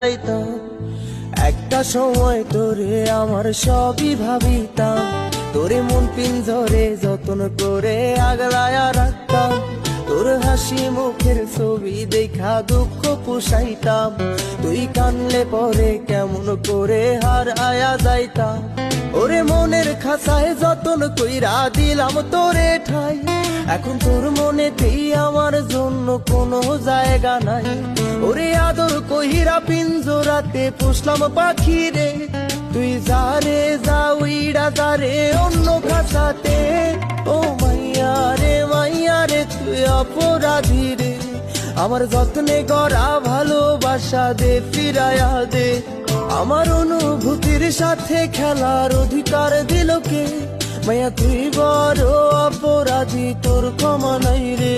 যাইতাম। একটা সময় তোরে আমার সবই ভাবিতাম, তোরে মন পিঞ্জরে যত্ন করে আগলায়া রাখতাম। তোর হাসি মুখের ছবি দেখা দুঃখ পুষাইতাম, তুই কানলে পরে কেমন করে হার আয়া যাইতাম। ওরে মনের খাঁচায় যতন কইরা দিলাম তোরে ঠাই, এখন তোর মনেতেই আমার জন্য কোনো জায়গা নাই। ওরে আদর কহিরা পিঞ্জরাতে পুষলাম পাখি রে, তুই যারে যা উইড়া যারে অন্য খাঁচাতে। ও মাইয়া রে তুই অপরাধী রে, আমার যত্নে গড়া ভালোবাসা দে ফিরায়া দে। আমার অনুভূতির সাথে খেলার অধিকার দিল কে? মাইয়া তুই বড় অপরাধী, তোর ক্ষমা নাই রে।